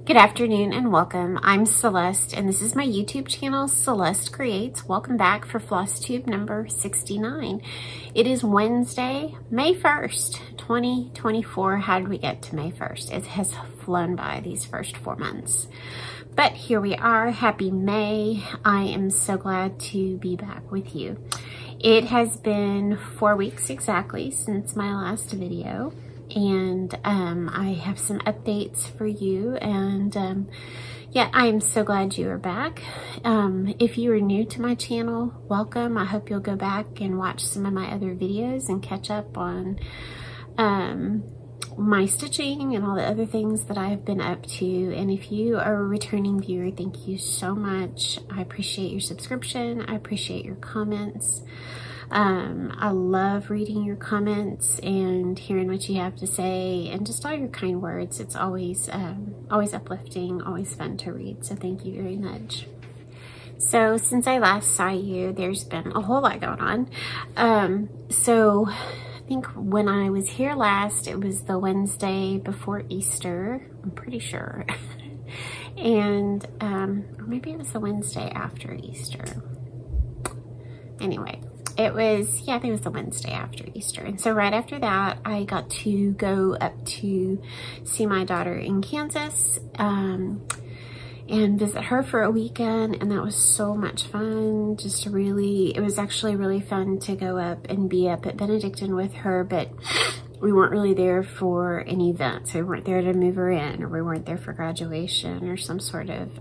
Good afternoon and welcome. I'm Celeste and this is my YouTube channel, Celeste Creates. Welcome back for FlossTube number 69. It is Wednesday, May 1st, 2024. How did we get to May 1st? It has flown by these first 4 months. But here we are. Happy May. I am so glad to be back with you. It has been 4 weeks exactly since my last video. And I have some updates for you, and yeah, I'm so glad you are back. If you are new to my channel, welcome. I hope you'll go back and watch some of my other videos and catch up on my stitching and all the other things that I've been up to. And if you are a returning viewer, thank you so much. I appreciate your subscription. I appreciate your comments. I love reading your comments and hearing what you have to say and just all your kind words. It's always uplifting, always fun to read. So thank you very much. So since I last saw you, there's been a whole lot going on. So I think when I was here last, it was the Wednesday before Easter, I'm pretty sure. And, or maybe it was the Wednesday after Easter. Anyway. It was, yeah, I think it was the Wednesday after Easter. And so right after that, I got to go up to see my daughter in Kansas and visit her for a weekend. And that was so much fun. Just really, it was actually really fun to go up and be up at Benedictine with her. But we weren't really there for an event. So we weren't there to move her in, or we weren't there for graduation or some sort of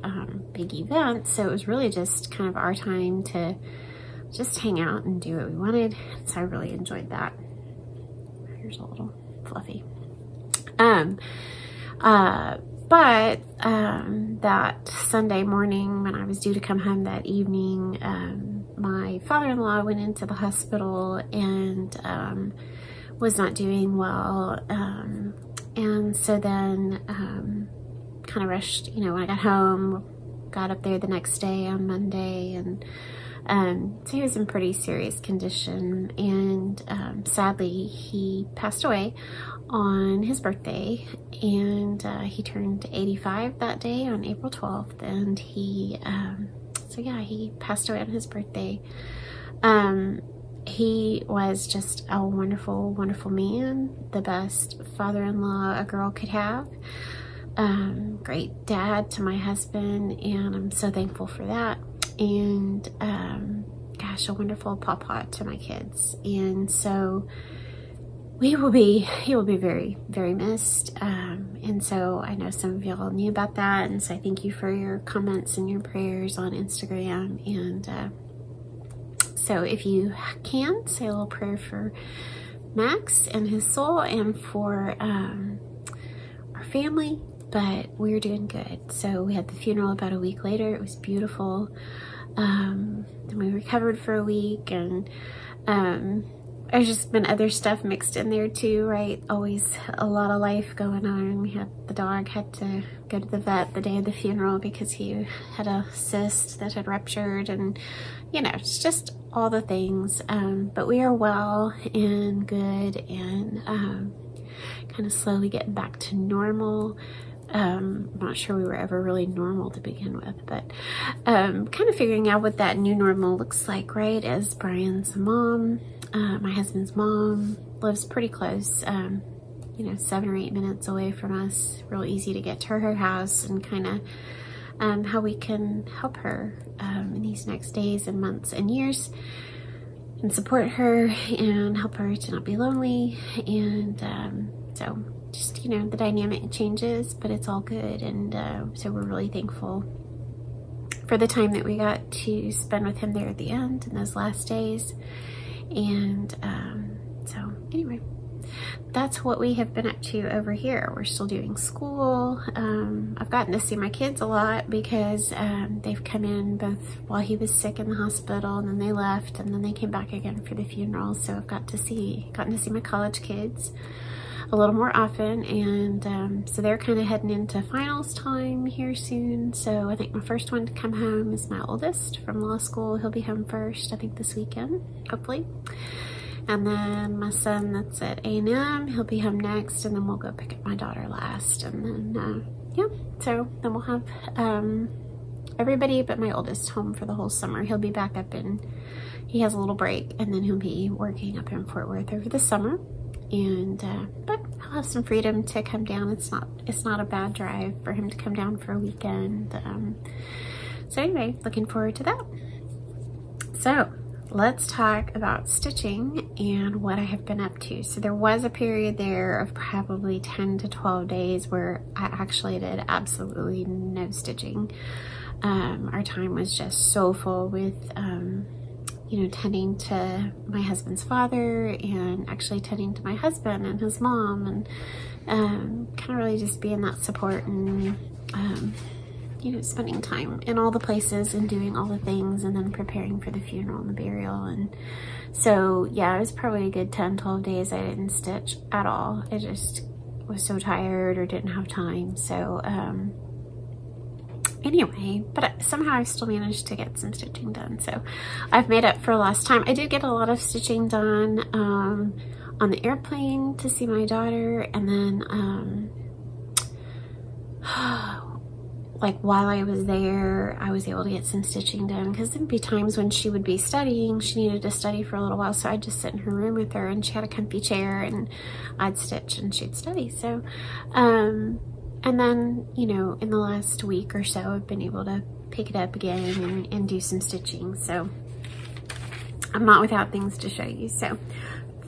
big event. So it was really just kind of our time to just hang out and do what we wanted. So I really enjoyed that. Here's a little fluffy. That Sunday morning when I was due to come home that evening, my father-in-law went into the hospital and was not doing well. And so then kind of rushed, you know, when I got home, got up there the next day on Monday, and so he was in pretty serious condition, and sadly he passed away on his birthday, and he turned 85 that day on April 12th, and he so yeah, he passed away on his birthday. He was just a wonderful, wonderful man, the best father-in-law a girl could have. Great dad to my husband, and I'm so thankful for that. And gosh, a wonderful papa to my kids. And so he will be very, very missed. And so I know some of y'all knew about that, and so I thank you for your comments and your prayers on Instagram. And so if you can, say a little prayer for Max and his soul, and for our family. But we're doing good. So we had the funeral about a week later. It was beautiful. And we recovered for a week, and there's just been other stuff mixed in there too, right? Always a lot of life going on. We had, the dog had to go to the vet the day of the funeral because he had a cyst that had ruptured, and you know, it's just all the things. But we are well and good, and kind of slowly getting back to normal. I'm not sure we were ever really normal to begin with, but kind of figuring out what that new normal looks like, right? As Brian's mom, my husband's mom, lives pretty close, you know, 7 or 8 minutes away from us. Real easy to get to her house, and kind of how we can help her in these next days and months and years, and support her and help her to not be lonely. And so just, you know, the dynamic changes, but it's all good. And so we're really thankful for the time that we got to spend with him there at the end in those last days. And so anyway, that's what we have been up to over here. We're still doing school. I've gotten to see my kids a lot because they've come in both while he was sick in the hospital, and then they left, and then they came back again for the funeral. So I've gotten to see my college kids a little more often, and so they're kind of heading into finals time here soon. So I think my first one to come home is my oldest from law school. He'll be home first, I think this weekend, hopefully. And then my son that's at A&M, he'll be home next, and then we'll go pick up my daughter last. And then yeah, so then we'll have everybody but my oldest home for the whole summer. He'll be back up in, he has a little break, and then he'll be working up in Fort Worth over the summer. And but I'll have some freedom to come down. It's not a bad drive for him to come down for a weekend. So anyway, looking forward to that. So let's talk about stitching and what I have been up to. So there was a period there of probably 10 to 12 days where I actually did absolutely no stitching. Our time was just so full with you know, tending to my husband's father and actually tending to my husband and his mom, and kind of really just being that support and you know, spending time in all the places and doing all the things, and then preparing for the funeral and the burial. And so yeah, it was probably a good 10-12 days I didn't stitch at all. I just was so tired or didn't have time. So anyway, but somehow I still managed to get some stitching done. So I've made up for lost time. I did get a lot of stitching done on the airplane to see my daughter, and then like while I was there, I was able to get some stitching done, because there'd be times when she would be studying. She needed to study for a little while, so I'd just sit in her room with her, and she had a comfy chair, and I'd stitch and she'd study. So and then, you know, in the last week or so, I've been able to pick it up again and do some stitching. So I'm not without things to show you. So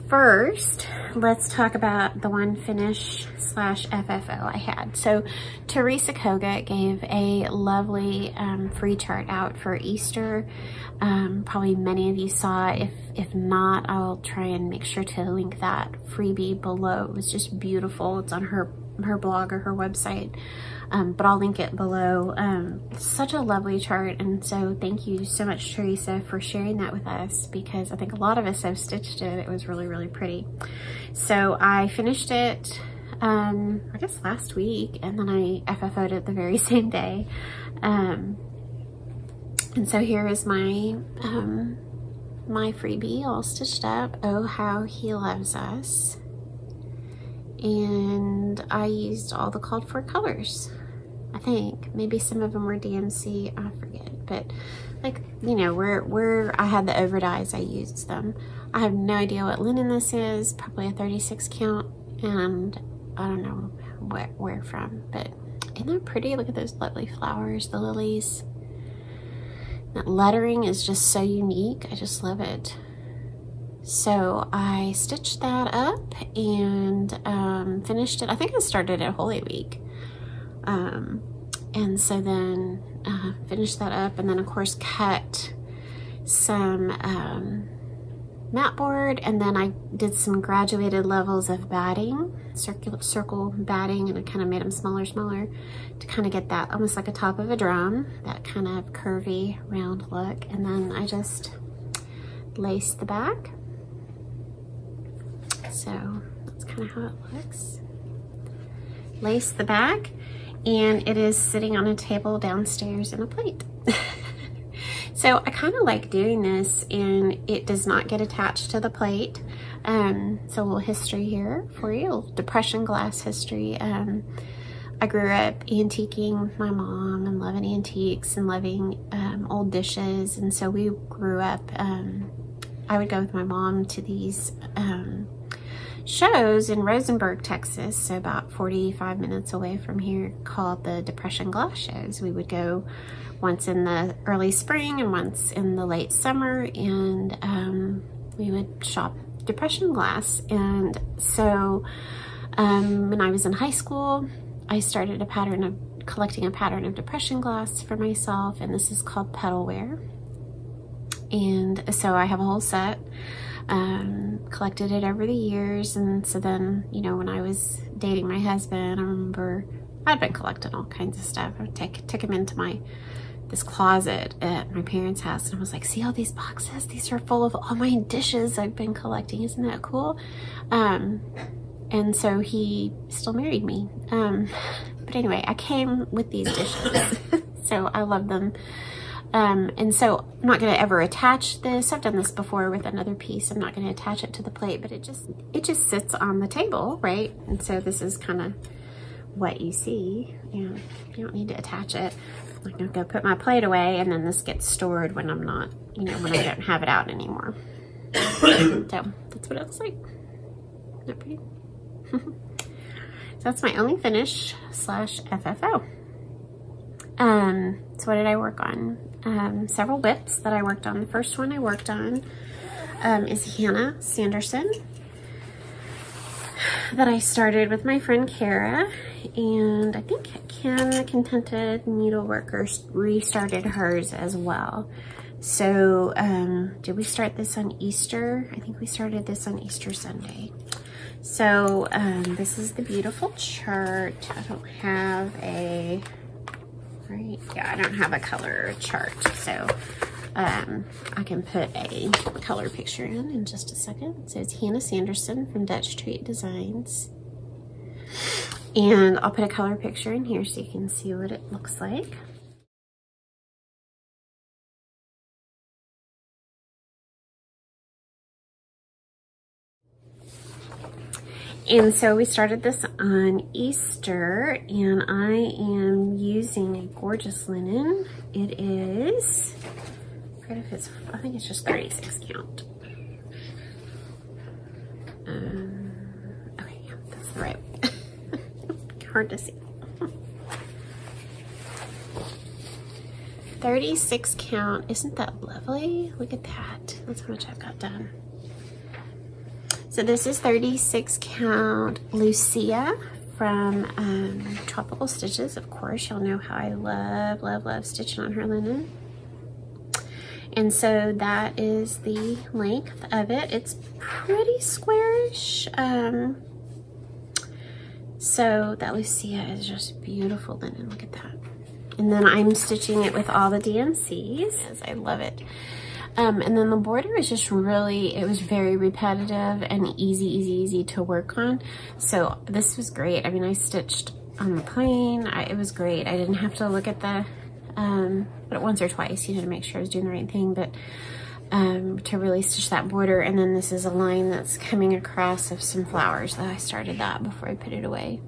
first, let's talk about the one finish / FFO I had. So Teresa Kogut gave a lovely free chart out for Easter. Probably many of you saw it. If not, I'll try and make sure to link that freebie below. It was just beautiful. It's on her blog or her website, but I'll link it below. Such a lovely chart, and so thank you so much, Teresa, for sharing that with us, because I think a lot of us have stitched it. It was really, really pretty. So I finished it I guess last week, and then I FFO'd it the very same day. And so here is my my freebie all stitched up. Oh, how he loves us. And I used all the called for colors. I think maybe some of them were DMC, I forget, but like, you know, where I had the overdyes, I used them. I have no idea what linen this is, probably a 36 count, and I don't know where from, but isn't that pretty? Look at those lovely flowers, the lilies. That lettering is just so unique. I just love it. So I stitched that up and finished it. I think I started at Holy Week. And so then finished that up, and then of course cut some mat board, and then I did some graduated levels of batting, circle batting, and I kind of made them smaller to kind of get that almost like a top of a drum, that kind of curvy round look. And then I just laced the back. So that's kind of how it looks. Lace the back, and it is sitting on a table downstairs in a plate. So I kind of like doing this, and it does not get attached to the plate. So a little history here for you, a little Depression glass history. I grew up antiquing with my mom and loving antiques and loving old dishes, and so we grew up, I would go with my mom to these shows in Rosenberg, Texas, so about 45 minutes away from here, called the Depression glass shows. We would go once in the early spring and once in the late summer, and we would shop Depression glass. And so when I was in high school, I started collecting a pattern of Depression glass for myself, and this is called Petalware. And so I have a whole set. Collected it over the years, and so then, you know, when I was dating my husband, I remember I'd been collecting all kinds of stuff. I would took him into this closet at my parents' house, and I was like, see all these boxes? These are full of all my dishes I've been collecting. Isn't that cool? And so he still married me. But anyway, I came with these dishes. So I love them. And so I'm not going to ever attach this. I've done this before with another piece. I'm not going to attach it to the plate, but it just sits on the table, right? And so this is kind of what you see. And you don't need to attach it. I'm gonna go put my plate away, and then this gets stored when I'm not, you know, when I don't have it out anymore. So that's what it looks like. Isn't that pretty? So that's my only finish slash FFO. So what did I work on? Several whips that I worked on. The first one I worked on is Hannah Sanderson, that I started with my friend Kara, and I think Ken Contented Needleworkers restarted hers as well. So did we start this on Easter? I think we started this on Easter Sunday. So this is the beautiful chart. I don't have a, right? Yeah, I don't have a color chart. So I can put a color picture in just a second. It says Hannah Sanderson from Dutch Treat Designs. And I'll put a color picture in here so you can see what it looks like. And so we started this on Easter, and I am using a gorgeous linen. It is, I forget if it's, I think it's just 36 count. Okay, yeah, that's the right one. Hard to see. 36 count, isn't that lovely? Look at that, that's how much I've got done. So this is 36 count Lucia from Tropical Stitches. Of course, y'all know how I love, love, love stitching on her linen. And so that is the length of it. It's pretty squarish. So that Lucia is just beautiful linen. Look at that. And then I'm stitching it with all the DMCs. Yes, I love it. And then the border is just really, it was very repetitive and easy to work on. So this was great. I mean, I stitched on the plane. It was great. I didn't have to look at the, but once or twice, you know, to make sure I was doing the right thing, but to really stitch that border. And then this is a line that's coming across of some flowers that I started that before I put it away.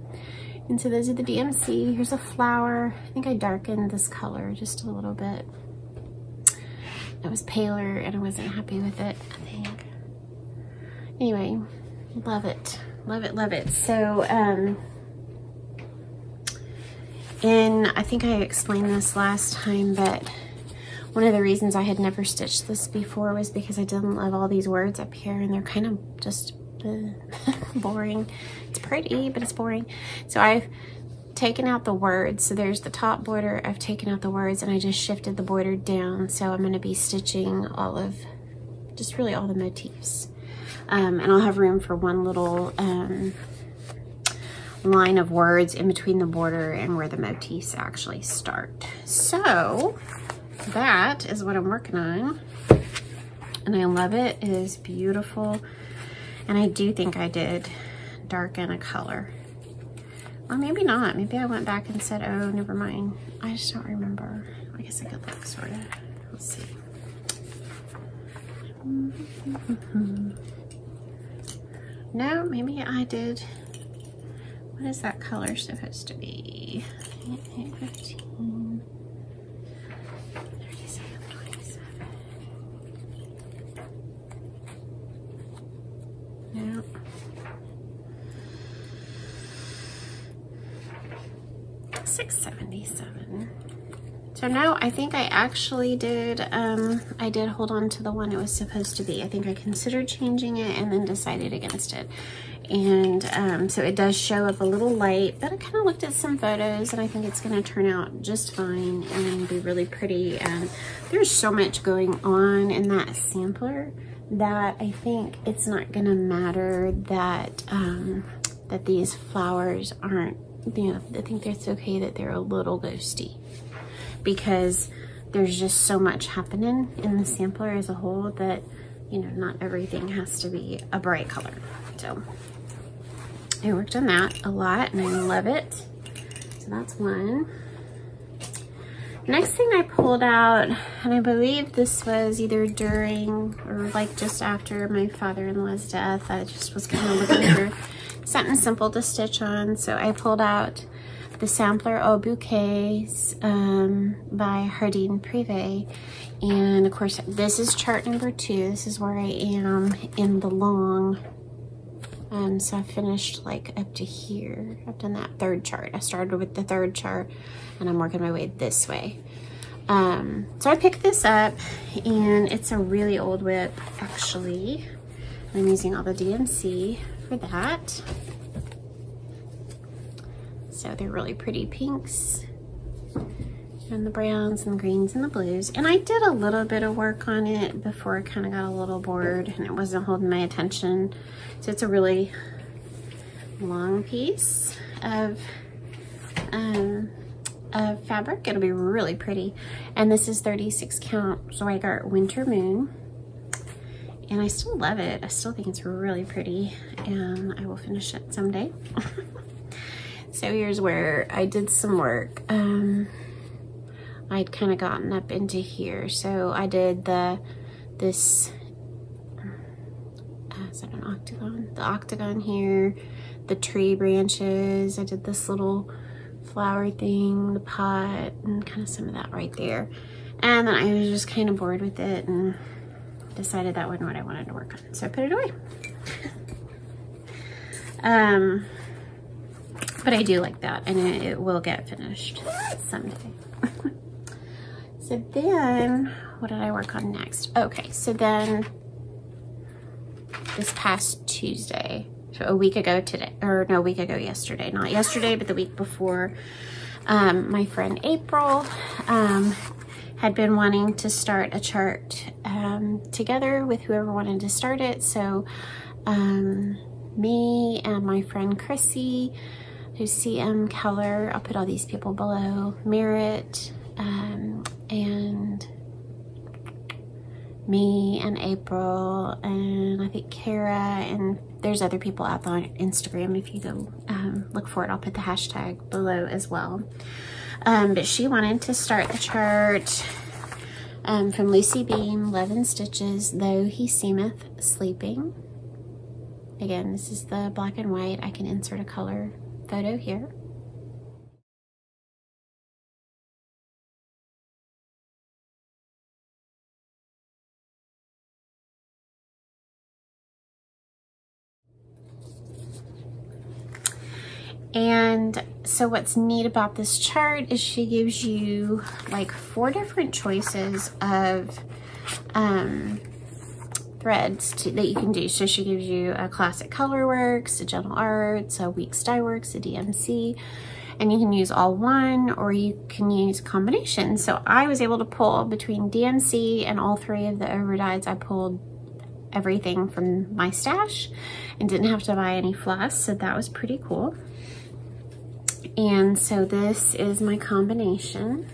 And so those are the DMC. Here's a flower. I think I darkened this color just a little bit. It was paler and I wasn't happy with it, I think. Anyway, love it, love it, love it. So, and I think I explained this last time, but one of the reasons I had never stitched this before was because I didn't love all these words up here, and they're kind of just boring. It's pretty, but it's boring. So I've taken out the words. So there's the top border. I've taken out the words and I just shifted the border down. So I'm going to be stitching all of, just really all the motifs. And I'll have room for one little line of words in between the border and where the motifs actually start. So that is what I'm working on. And I love it. It is beautiful. And I do think I did darken a color. Or maybe not. Maybe I went back and said, oh, never mind. I just don't remember. I guess I could look, sort of. Let's see. No, maybe I did. What is that color supposed to be? 8, 15, 37, 27. No. $6.77. So no, I think I actually did, I did hold on to the one it was supposed to be. I think I considered changing it and then decided against it. And so it does show up a little light, but I kind of looked at some photos and I think it's going to turn out just fine and be really pretty. And there's so much going on in that sampler that I think it's not going to matter that, that these flowers aren't, you know, I think it's okay that they're a little ghosty because there's just so much happening in the sampler as a whole that, you know, not everything has to be a bright color. So I worked on that a lot and I love it. So that's one. Next thing I pulled out, and I believe this was either during or like just after my father-in-law's death. I just was kind of looking for something simple to stitch on. So I pulled out the sampler Au Bouquets by Hardin Privé. And of course, this is chart number 2. This is where I am in the long. So I finished like up to here. I've done that 3rd chart. I started with the 3rd chart and I'm working my way this way. So I picked this up, and it's a really old whip actually. I'm using all the DMC for that. So they're really pretty pinks, and the browns and the greens and the blues. And I did a little bit of work on it before I kind of got a little bored and it wasn't holding my attention. So it's a really long piece of fabric. It'll be really pretty. And this is 36 count Zweigart Winter Moon. And I still love it. I still think it's really pretty, and I will finish it someday. So here's where I did some work. I'd kind of gotten up into here. So I did this, is that an octagon? The octagon here, the tree branches. I did this little flower thing, the pot, and kind of some of that right there. And then I was just kind of bored with it and decided that wasn't what I wanted to work on. So I put it away. But I do like that, and it will get finished someday. So then, what did I work on next? Okay, so then this past Tuesday, so a week ago today, or no, a week ago yesterday, not yesterday, but the week before, my friend April had been wanting to start a chart together with whoever wanted to start it. So me and my friend Chrissy, who's CM Keller, I'll put all these people below, Merritt, and me and April, and I think Kara, and there's other people out on Instagram. If you go look for it, I'll put the hashtag below as well. But she wanted to start the chart from Lucy Beam, Love and Stitches, Though He Seemeth Sleeping. Again, this is the black and white. I can insert a color photo here. And so what's neat about this chart is she gives you like 4 different choices of threads that you can do. So she gives you a classic colorworks, a gentle arts, a weeks dye works, a DMC, and you can use all one, or you can use combinations. So I was able to pull between DMC and all 3 of the overdyes. I pulled everything from my stash and didn't have to buy any floss, so that was pretty cool. And so this is my combination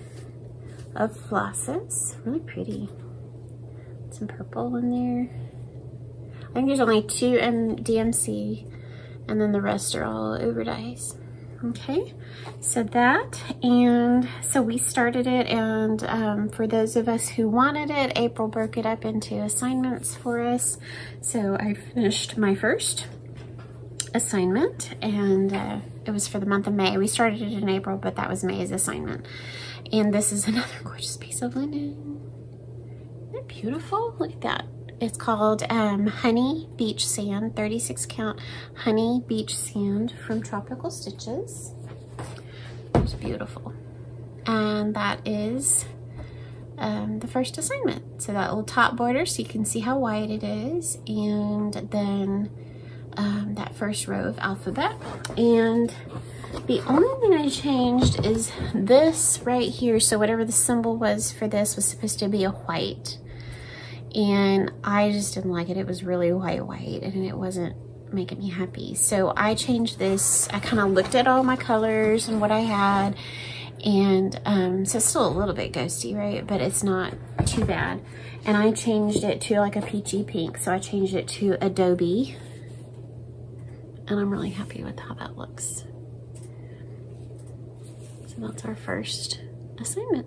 of flosses. Really pretty. Some purple in there. I think there's only 2 in DMC, and then the rest are all overdyes. Okay, so that, and so we started it, and for those of us who wanted it, April broke it up into assignments for us. So I finished my first assignment, and it was for the month of May. We started it in April, but that was May's assignment. And this is another gorgeous piece of linen. Isn't it beautiful? Look at that. It's called Honey Beach Sand, 36 count Honey Beach Sand from Tropical Stitches. It's beautiful. And that is the first assignment. So that little top border, so you can see how wide it is. And then that first row of alphabet. And the only thing I changed is this right here. So whatever the symbol was for this was supposed to be a white. And I just didn't like it. It was really white, and it wasn't making me happy. So I changed this. I kind of looked at all my colors and what I had. And so it's still a little bit ghosty, right? But it's not too bad. And I changed it to like a peachy pink. So I changed it to Adobe. And I'm really happy with how that looks. So that's our first assignment.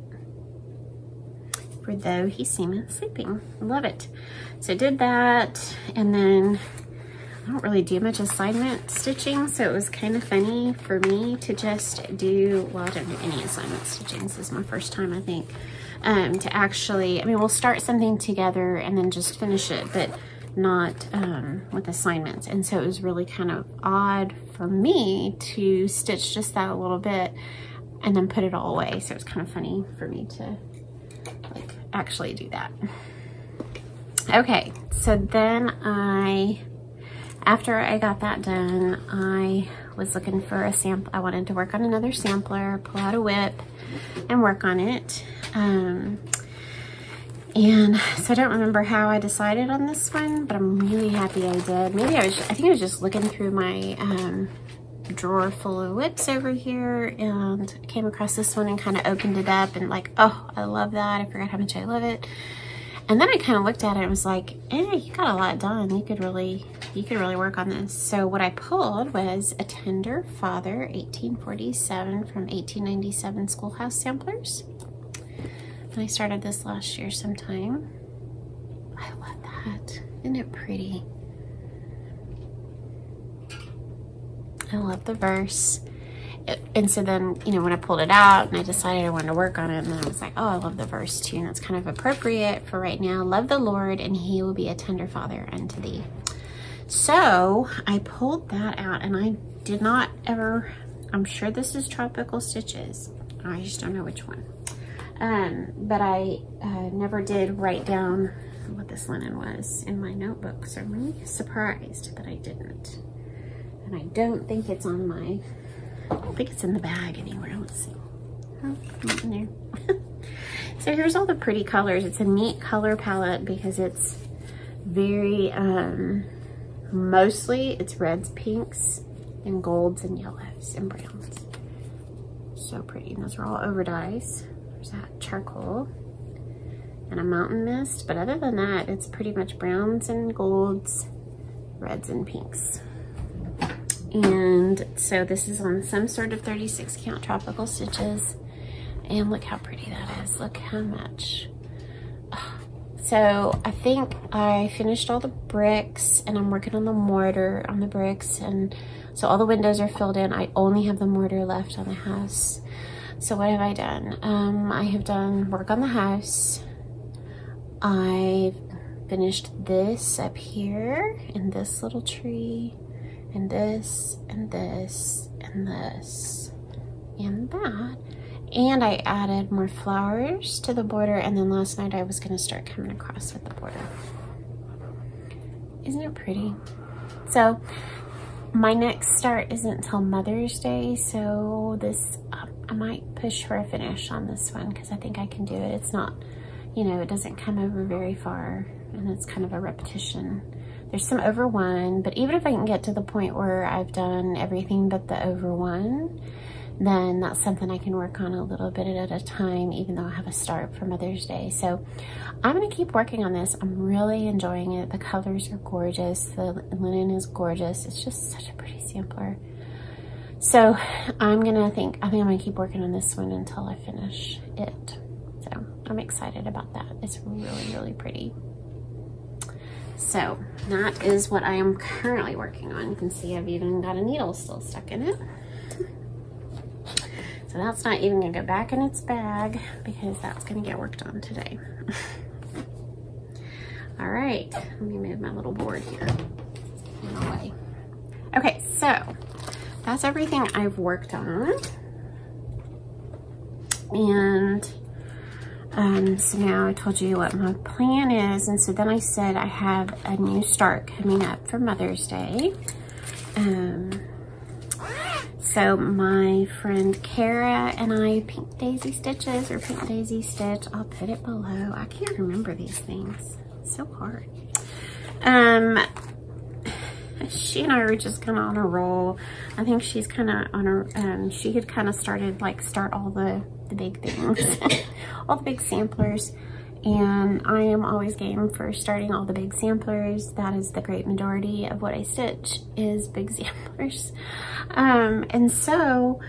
For Though He Seemeth Sleeping. Love it. So I did that, and then don't really do much assignment stitching, so it was kind of funny for me to just do, well, I don't do any assignment stitching. This is my first time, I think, to actually, I mean, we'll start something together and then just finish it, but not with assignments. And so it was really kind of odd for me to stitch just that a little bit and then put it all away. So it's kind of funny for me to like actually do that. Okay, so then after I got that done, I was looking for a sample. I wanted to work on another sampler, pull out a whip and work on it. And so I don't remember how I decided on this one, but I'm really happy I did. Maybe I think I was just looking through my drawer full of whips over here and came across this one and kind of opened it up and like, oh, I love that. I forgot how much I love it. And then I kind of looked at it and was like, you got a lot done. You could really work on this. So what I pulled was A Tender Father, 1847 from 1897 Schoolhouse Samplers. And I started this last year sometime. I love that. Isn't it pretty? I love the verse. And so then, you know, when I pulled it out and I decided I wanted to work on it, and then I was like, oh, I love the verse too. And that's kind of appropriate for right now. Love the Lord and he will be a tender father unto thee. So I pulled that out and I did not ever, I'm sure this is Tropical Stitches. I just don't know which one. But I never did write down what this linen was in my notebook. So I'm really surprised that I didn't. And I don't think it's on my, I don't think it's in the bag anywhere. Let's see. Oh, not in there. So here's all the pretty colors. It's a neat color palette because it's very, mostly it's reds, pinks, and golds, and yellows, and browns. So pretty. And those are all over dyes. There's that charcoal and a mountain mist. But other than that, it's pretty much browns and golds, reds and pinks. And so this is on some sort of 36 count Tropical Stitches. And look how pretty that is. Look how much. So I think I finished all the bricks and I'm working on the mortar on the bricks. And so all the windows are filled in. I only have the mortar left on the house. So what have I done? I have done work on the house. I've finished this up here and this little tree. And this, and this, and this, and that. And I added more flowers to the border. And then last night I was gonna start coming across with the border. Isn't it pretty? So my next start isn't until Mother's Day. So this, I might push for a finish on this one because I think I can do it. It's not, you know, it doesn't come over very far and it's kind of a repetition. There's some over one, but even if I can get to the point where I've done everything but the over one, then that's something I can work on a little bit at a time, even though I have a start for Mother's Day. So I'm gonna keep working on this. I'm really enjoying it. The colors are gorgeous. The linen is gorgeous. It's just such a pretty sampler. So I think I'm gonna keep working on this one until I finish it. So I'm excited about that. It's really, really pretty. So that is what I am currently working on. You can see I've even got a needle still stuck in it. So that's not even gonna go back in its bag because that's gonna get worked on today. All right, let me move my little board here in the way. Okay, so that's everything I've worked on. And so now I told you what my plan is. And so then I said I have a new start coming up for Mother's Day. So my friend Kara and I pink daisy stitches or pink daisy stitch. I'll put it below. I can't remember these things. It's so hard. She and I were just kind of on a roll. I think she's kind of on a, she had kind of started start all the big things, all the big samplers. And I am always game for starting all the big samplers. That is the great majority of what I stitch is big samplers. And so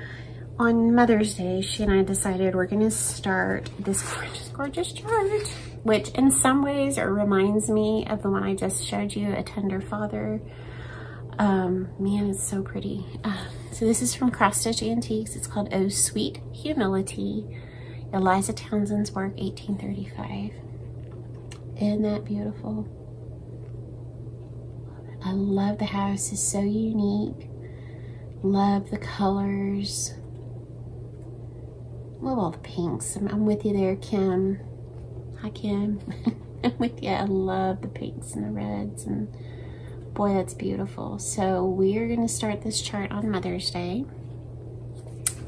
on Mother's Day, she and I decided we're gonna start this gorgeous chart, which in some ways it reminds me of the one I just showed you, A Tender Father. Man, it's so pretty. So this is from Cross Stitch Antiques. It's called Oh Sweet Humility. Eliza Townsend's work, 1835. Isn't that beautiful? I love the house. It's so unique. Love the colors. Love all the pinks. I'm with you there, Kim. Hi, Kim. I'm with you. I love the pinks and the reds, and boy, that's beautiful. So we are going to start this chart on Mother's Day,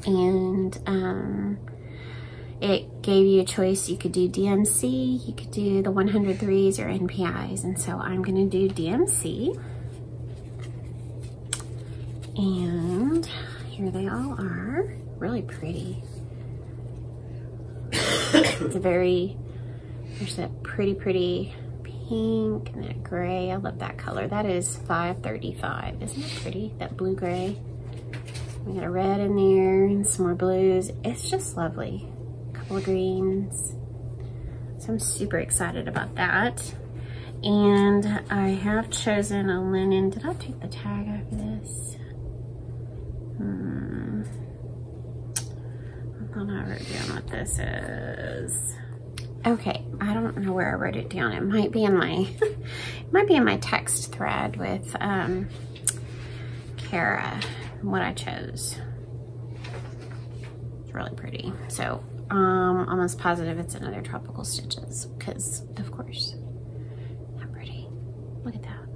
and it gave you a choice. You could do DMC, you could do the 103s or NPIs, and so I'm going to do DMC. And here they all are. Really pretty. It's a very, there's that pretty pink and that gray. I love that color. That is 535. Isn't that pretty? That blue gray. We got a red in there and some more blues. It's just lovely. A couple of greens. So I'm super excited about that. And I have chosen a linen. Did I take the tag off of this? I thought I wrote down what this is. Okay, I don't know where I wrote it down. It might be in my it might be in my text thread with Kara, what I chose. It's really pretty. So almost positive it's another Tropical Stitches, because of course. How pretty. Look at that.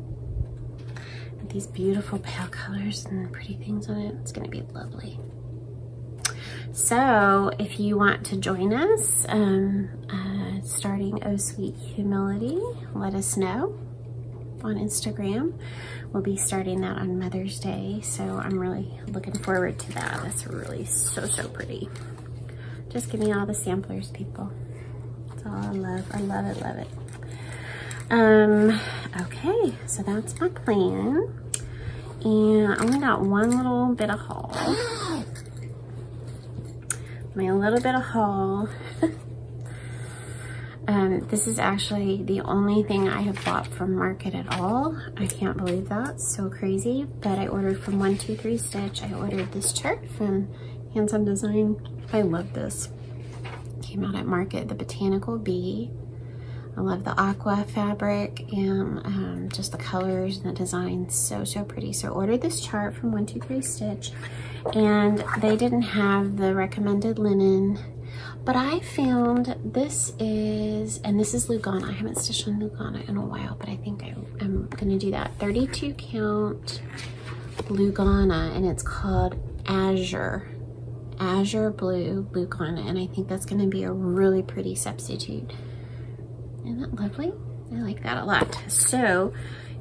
With these beautiful pale colors and pretty things on it. It's gonna be lovely. So if you want to join us starting Oh Sweet Humility, let us know on Instagram. We'll be starting that on Mother's Day, so I'm really looking forward to that. That's really so pretty. Just give me all the samplers, people. That's all I love. I love it, love it. Okay, so that's my plan. And I only got one little bit of haul. My little bit of haul. This is actually the only thing I have bought from Market at all. I can't believe that. So crazy. But I ordered from 123 Stitch. I ordered this chart from Hands On Design. I love this. Came out at Market, the Botanical Bee. I love the aqua fabric and just the colors and the design. So pretty. So I ordered this chart from 123 Stitch. And they didn't have the recommended linen, but I found this is, and this is Lugana. I haven't stitched on Lugana in a while, but I think I'm gonna do that. 32 count Lugana, and it's called Azure Blue Lugana, and I think that's gonna be a really pretty substitute. Isn't that lovely? I like that a lot. So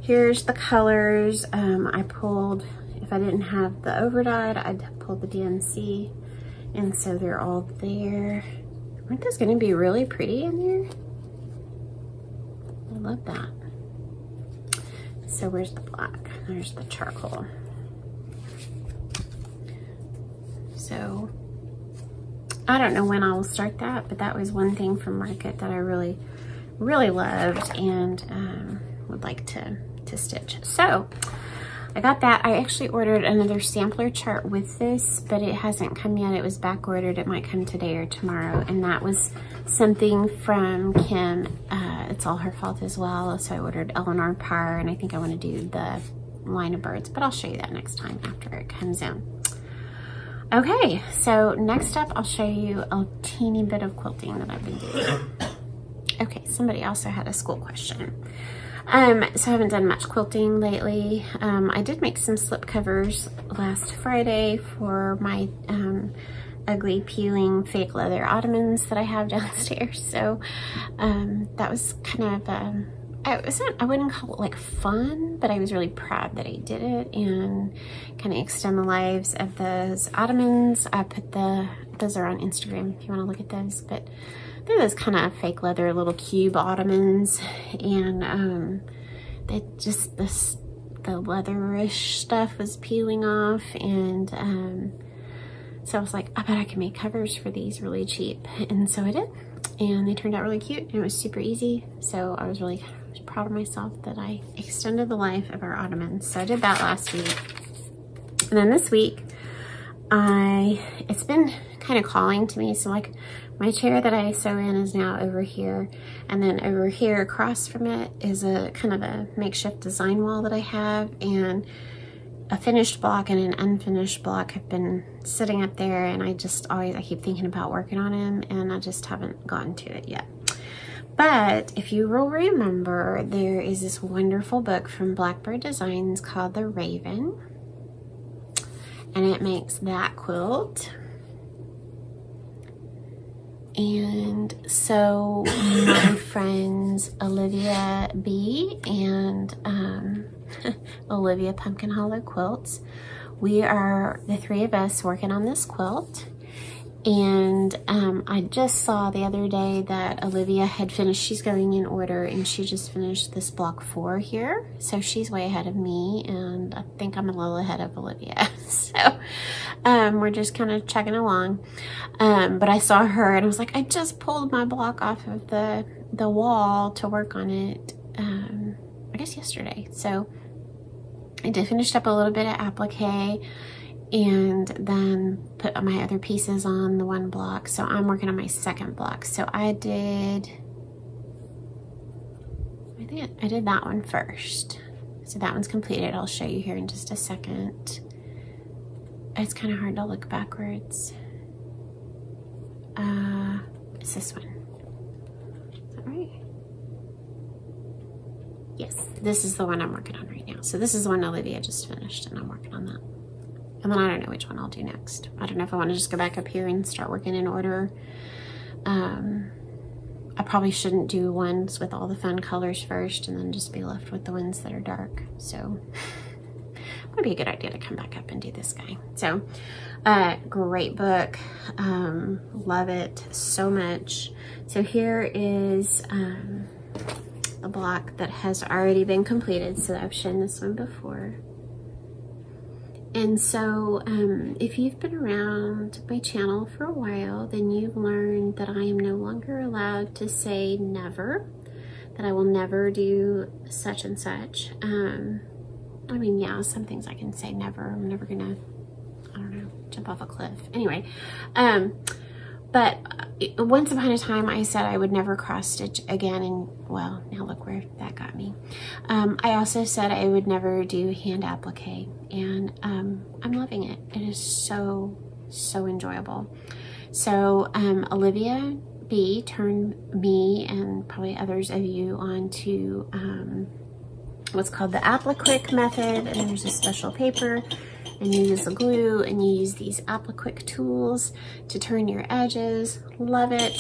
here's the colors. I pulled, if I didn't have the overdyed, I'd pull the DMC, and so they're all there. Aren't those gonna be really pretty in there? I love that. So where's the black? There's the charcoal. So I don't know when I will start that, but that was one thing from Market that I really loved and would like to stitch. So I got that. I actually ordered another sampler chart with this, but it hasn't come yet. It was back ordered. It might come today or tomorrow. And that was something from Kim. It's all her fault as well. So I ordered Eleanor Parr, and I think I want to do the line of birds, but I'll show you that next time after it comes in. Okay, so next up, I'll show you a teeny bit of quilting that I've been doing. Okay, somebody also had a school question. So I haven't done much quilting lately. I did make some slip covers last Friday for my ugly peeling fake leather ottomans that I have downstairs. So that was kind of, I wouldn't call it like fun, but I was really proud that I did it and kind of extend the lives of those ottomans. I put those are on Instagram if you want to look at those, but they're those kind of fake leather little cube ottomans, and they just, the leatherish stuff was peeling off, and so I was like, I bet I can make covers for these really cheap, and so I did, and they turned out really cute, and it was super easy, so I was really was proud of myself that I extended the life of our ottomans. So I did that last week. And then this week, it's been kind of calling to me. So like my chair that I sew in is now over here. And then over here across from it is a kind of a makeshift design wall that I have. And a finished block and an unfinished block have been sitting up there, and I keep thinking about working on them, and I just haven't gotten to it yet. But if you will remember, there is this wonderful book from Blackbird Designs called The Raven, and it makes that quilt. And so my friends Olivia B and Olivia Pumpkin Hollow Quilts, we are the three of us working on this quilt. And I just saw the other day that Olivia had finished, she's going in order, and she just finished this block 4 here. So she's way ahead of me, and I think I'm a little ahead of Olivia. So we're just kind of chugging along. But I saw her and I was like, I just pulled my block off of the wall to work on it, I guess yesterday. So I did finish up a little bit of applique, and then put my other pieces on the one block. So I'm working on my second block. So I think I did that one first. So that one's completed. I'll show you here in just a second. It's kind of hard to look backwards. It's this one. Is that right? Yes, this is the one I'm working on right now. So this is the one Olivia just finished, and I'm working on that. And then I don't know which one I'll do next. I don't know if I want to just go back up here and start working in order. I probably shouldn't do ones with all the fun colors first and then just be left with the ones that are dark. So it would be a good idea to come back up and do this guy. So great book. Love it so much. So here is a block that has already been completed. So I've shown this one before. And so if you've been around my channel for a while, then you've learned that I am no longer allowed to say never, that I will never do such and such. I mean, yeah, some things I can say never. I'm never gonna, I don't know, jump off a cliff. Anyway, but once upon a time I said I would never cross stitch again, and well, now look where that got me. I also said I would never do hand applique, and I'm loving it. It is so enjoyable. So Olivia B turned me and probably others of you on to what's called the appliqué method, and there's a special paper, and you use the glue, and you use these appliqué tools to turn your edges. Love it.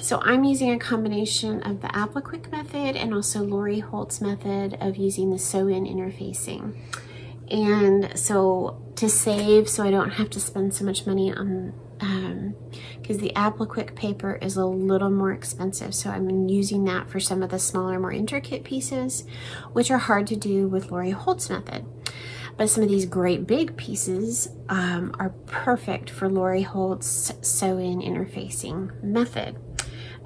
So I'm using a combination of the appliqué method and also Lori Holt's method of using the sew-in interfacing. And so to save, so I don't have to spend so much money on, because the appliqué paper is a little more expensive. So I'm using that for some of the smaller, more intricate pieces, which are hard to do with Lori Holt's method. But some of these great big pieces are perfect for Lori Holt's sew-in interfacing method.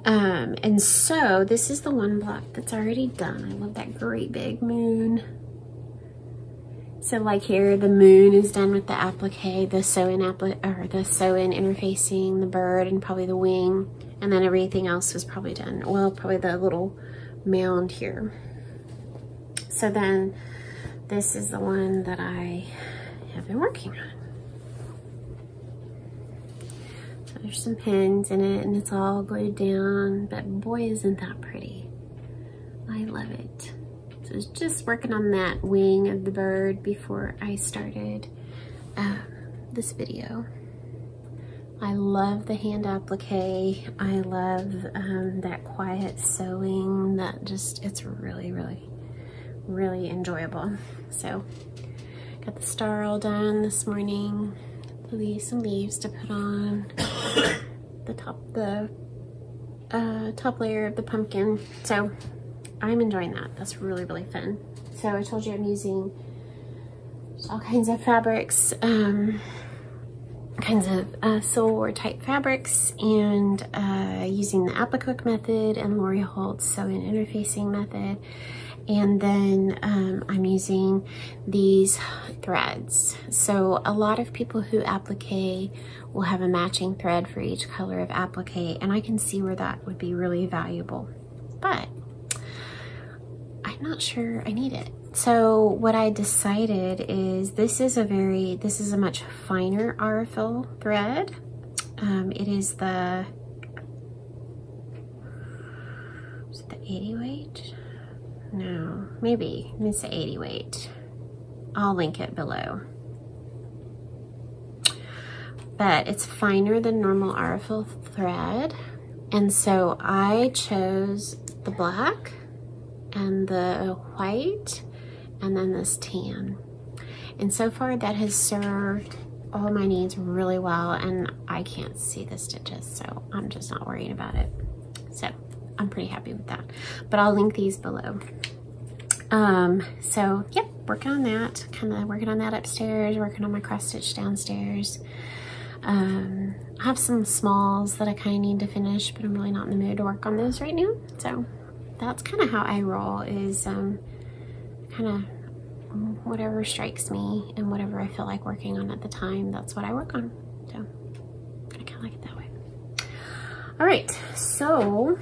And so this is the one block that's already done. I love that great big moon. So like here, the moon is done with the applique, the sew-in interfacing, the bird, and probably the wing, and then everything else was probably done. Well, probably the little mound here. So then this is the one that I have been working on. So there's some pins in it, and it's all glued down, but boy, isn't that pretty. I love it. So I was just working on that wing of the bird before I started this video. I love the hand applique. I love that quiet sewing. That just, it's really enjoyable. So got the star all done this morning. Some leaves to put on the top layer of the pumpkin. So I'm enjoying that. That's really fun. So I told you I'm using all kinds of fabrics. kinds of silverware type fabrics, and using the appliqué method and Lori Holt's sewing interfacing method. And then I'm using these threads. So a lot of people who applique will have a matching thread for each color of applique, and I can see where that would be really valuable, but I'm not sure I need it. So what I decided is this is a much finer RFL thread. It is the 80 weight? No, maybe it's the 80 weight. I'll link it below. But it's finer than normal RFL thread. And so I chose the black and the white and then this tan. And so far that has served all my needs really well, and I can't see the stitches, so I'm just not worried about it. So I'm pretty happy with that, but I'll link these below. So yep, working on that, kind of working on that upstairs, working on my cross stitch downstairs. I have some smalls that I kind of need to finish, but I'm really not in the mood to work on those right now. So that's kind of how I roll, is kind of whatever strikes me and whatever I feel like working on at the time, that's what I work on. So I kind of like it that way. All right, so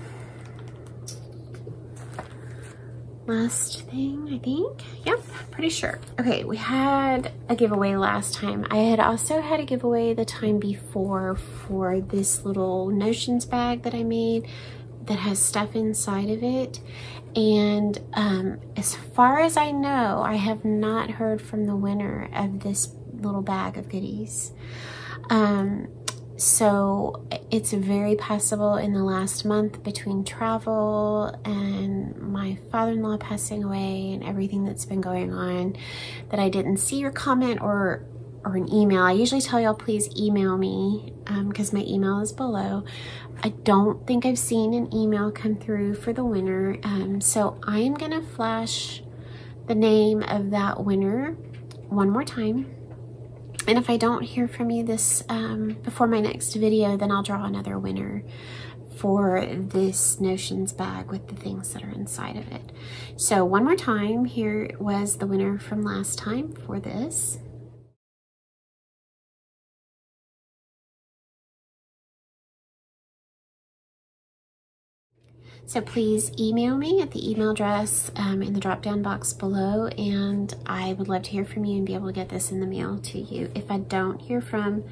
last thing, I think. Yep, pretty sure. Okay, we had a giveaway last time. I had also had a giveaway the time before for this little notions bag that I made that has stuff inside of it. And as far as I know, I have not heard from the winner of this little bag of goodies. So it's very possible in the last month, between travel and my father-in-law passing away and everything that's been going on, that I didn't see your comment or an email. I usually tell y'all please email me because my email is below. I don't think I've seen an email come through for the winner. So I'm gonna flash the name of that winner one more time. And if I don't hear from you this before my next video, then I'll draw another winner for this notions bag with the things that are inside of it. So one more time, here was the winner from last time for this. So please email me at the email address in the drop-down box below, and I would love to hear from you and be able to get this in the mail to you. If I don't hear from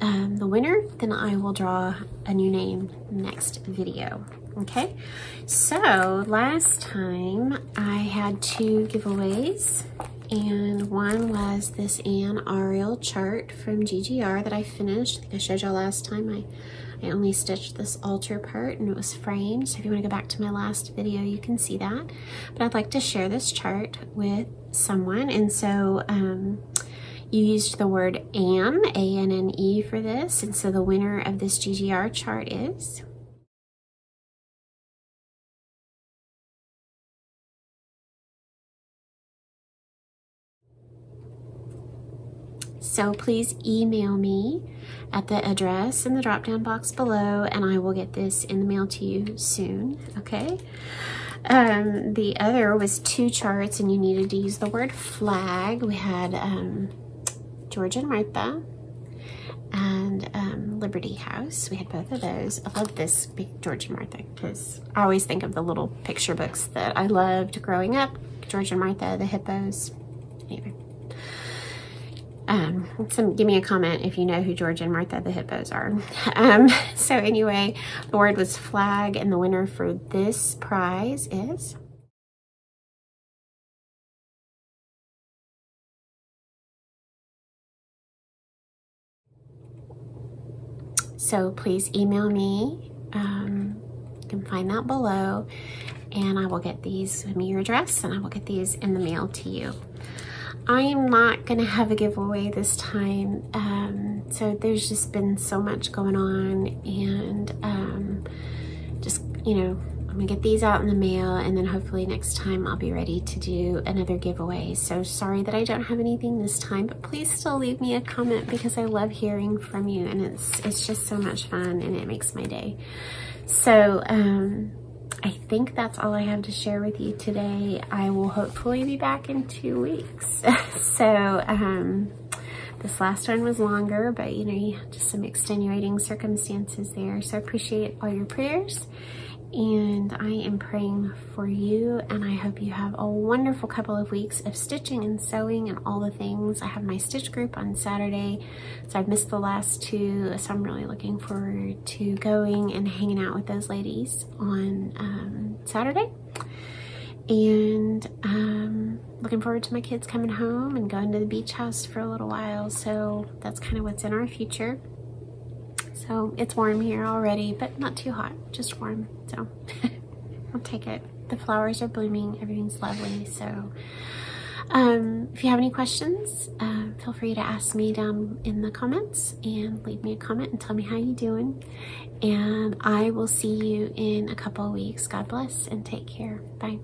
the winner, then I will draw a new name next video. Okay, so last time I had 2 giveaways, and one was this Anne Ariel chart from GGR that I finished. I think I showed y'all last time. I only stitched this altar part and it was framed. So if you want to go back to my last video, you can see that. But I'd like to share this chart with someone. And so you used the word Anne, A-N-N-E, for this. And so the winner of this GGR chart is... So please email me at the address in the drop-down box below, and I will get this in the mail to you soon, okay? The other was 2 charts, and you needed to use the word flag. We had George and Martha and Liberty House. We had both of those. I love this big George and Martha because I always think of the little picture books that I loved growing up. George and Martha, the hippos. Anyway. Give me a comment if you know who George and Martha the hippos are. So anyway, the word was flag, and the winner for this prize is... So please email me. You can find that below, and I will get these, send me your address, and I will get these in the mail to you. I am not going to have a giveaway this time, so there's just been so much going on, and just, you know, gonna get these out in the mail, and then hopefully next time I'll be ready to do another giveaway. So sorry that I don't have anything this time, but please still leave me a comment because I love hearing from you, and it's just so much fun and it makes my day. So I think that's all I have to share with you today. I will hopefully be back in 2 weeks. So this last one was longer, but you know, just some extenuating circumstances there. So I appreciate all your prayers, and I am praying for you, and I hope you have a wonderful couple of weeks of stitching and sewing and all the things. I have my stitch group on Saturday, so I've missed the last 2, so I'm really looking forward to going and hanging out with those ladies on Saturday. And looking forward to my kids coming home and going to the beach house for a little while. So that's kind of what's in our future. So it's warm here already, but not too hot, just warm. So I'll take it. The flowers are blooming, everything's lovely. So if you have any questions, feel free to ask me down in the comments, and leave me a comment and tell me how you're doing. And I will see you in a couple of weeks. God bless and take care. Bye.